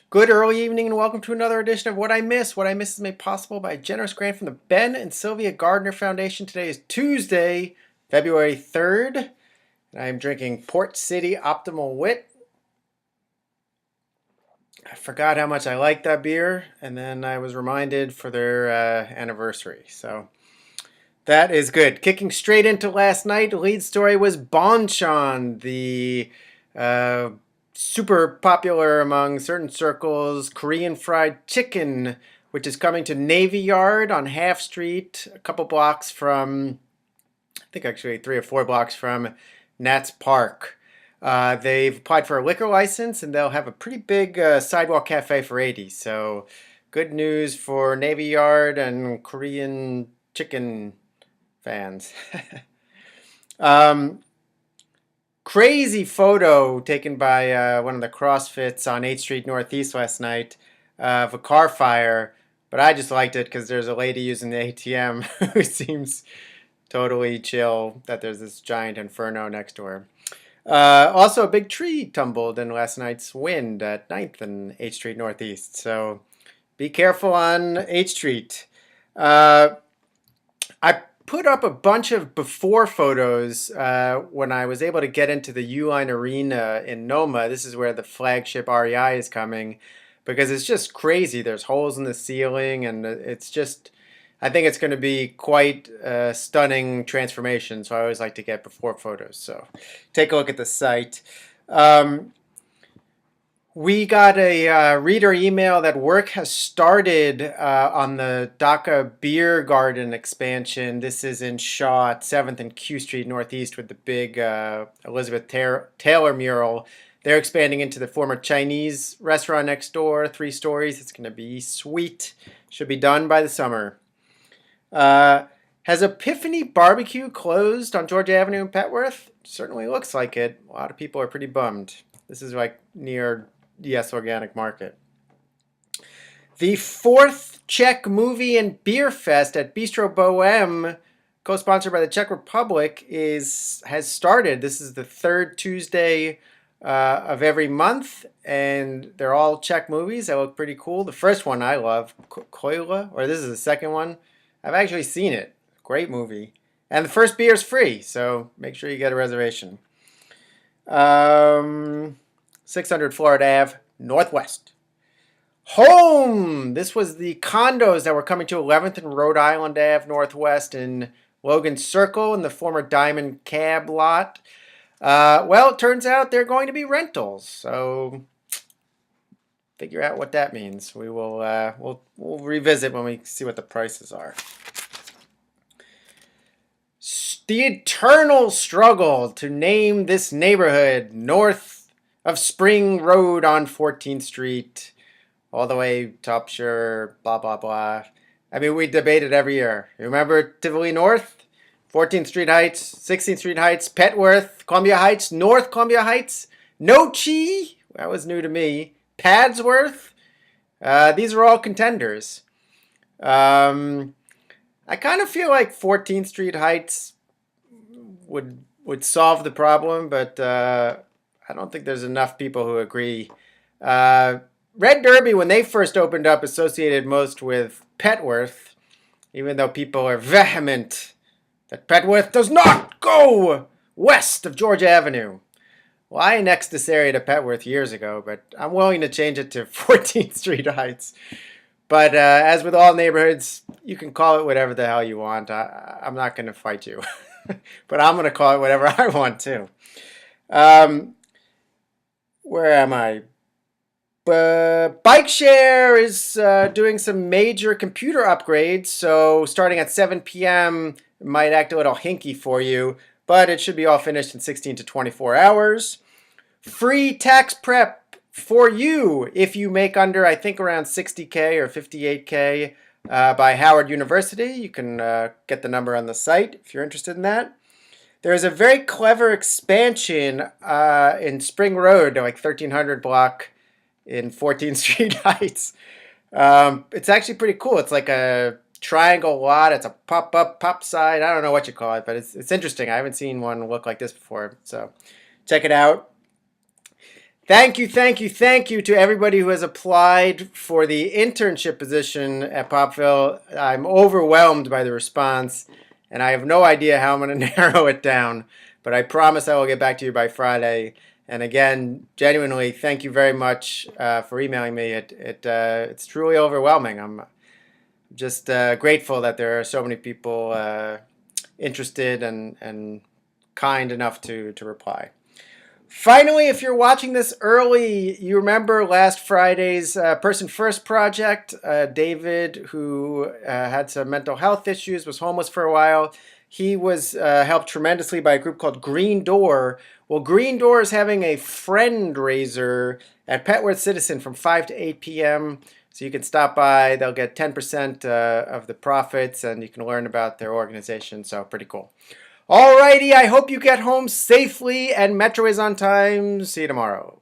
Good early evening and welcome to another edition of What I Miss. What I Miss is made possible by a generous grant from the Ben and Sylvia Gardner Foundation. Today is Tuesday, February 3rd, and I am drinking Port City Optimal Wit. I forgot how much I liked that beer, and then I was reminded for their anniversary. So that is good. Kicking straight into last night, the lead story was Bonchon, the uh, super popular among certain circles Korean fried chicken, which is coming to Navy Yard on Half Street, a couple blocks from, I think actually 3 or 4 blocks from Nats Park. They've applied for a liquor license and they'll have a pretty big sidewalk cafe for 80. So good news for Navy Yard and Korean chicken fans. um, Crazy photo taken by one of the CrossFits on 8th Street Northeast last night of a car fire, but I just liked it because there's a lady using the ATM who seems totally chill that there's this giant inferno next to her. Also, a big tree tumbled in last night's wind at 9th and 8th Street Northeast, so be careful on 8th Street. I put up a bunch of before photos when I was able to get into the Uline Arena in Noma. This is where the flagship REI is coming because it's just crazy. There's holes in the ceiling, and it's just, I think it's going to be quite a stunning transformation. So I always like to get before photos. So take a look at the site. We got a reader email that work has started on the Dhaka Beer Garden expansion. This is in Shaw at 7th and Q Street Northeast with the big Elizabeth Taylor mural. They're expanding into the former Chinese restaurant next door, 3 stories. It's going to be sweet. Should be done by the summer. Has Epiphany Barbecue closed on Georgia Avenue in Petworth? Certainly looks like it. A lot of people are pretty bummed. This is like near Yes Organic Market. The 4th Czech Movie and Beer Fest at Bistro Bohème, co-sponsored by the Czech Republic, has started. This is the 3rd Tuesday of every month, and they're all Czech movies. They look pretty cool. The first one I love, Koila, or this is the second one. I've actually seen it. Great movie. And the first beer is free, so make sure you get a reservation. 600 Florida Ave, Northwest. Home! This was the condos that were coming to 11th and Rhode Island Ave, Northwest in Logan Circle in the former Diamond Cab lot. Well, it turns out they're going to be rentals, so figure out what that means. We will we'll revisit when we see what the prices are. The eternal struggle to name this neighborhood north of Spring Road on 14th Street, all the way to Upshur, blah, blah, blah. I mean, we debate it every year. You remember Tivoli North, 14th Street Heights, 16th Street Heights, Petworth, Columbia Heights, North Columbia Heights, Nochi, that was new to me, Padsworth. These are all contenders. I kind of feel like 14th Street Heights would solve the problem, but I don't think there's enough people who agree. Red Derby, when they first opened up, associated most with Petworth, even though people are vehement that Petworth does not go west of Georgia Avenue. Well, I annexed this area to Petworth years ago, but I'm willing to change it to 14th Street Heights. But as with all neighborhoods, you can call it whatever the hell you want. I'm not going to fight you. But I'm going to call it whatever I want to. Where am I? Bike Share is doing some major computer upgrades. So starting at 7 p.m., it might act a little hinky for you. But it should be all finished in 16 to 24 hours. Free tax prep for you if you make under, I think, around 60K or 58K by Howard University. You can get the number on the site if you're interested in that. There's a very clever expansion in Spring Road, like 1300 block in 14th Street Heights. It's actually pretty cool. It's like a triangle lot. It's a pop-up, pop-side. I don't know what you call it, but it's interesting. I haven't seen one look like this before, so check it out. Thank you, thank you, thank you to everybody who has applied for the internship position at Popville. I'm overwhelmed by the response, and I have no idea how I'm going to narrow it down. But I promise I will get back to you by Friday. And again, genuinely, thank you very much for emailing me. It's truly overwhelming. I'm just grateful that there are so many people interested and kind enough to reply. Finally, if you're watching this early, you remember last Friday's Person First project. David, who had some mental health issues, was homeless for a while. He was helped tremendously by a group called Green Door. Well, Green Door is having a friend raiser at Petworth Citizen from 5 to 8 p.m. So you can stop by. They'll get 10% of the profits, and you can learn about their organization. So pretty cool. Alrighty, I hope you get home safely and Metro is on time. See you tomorrow.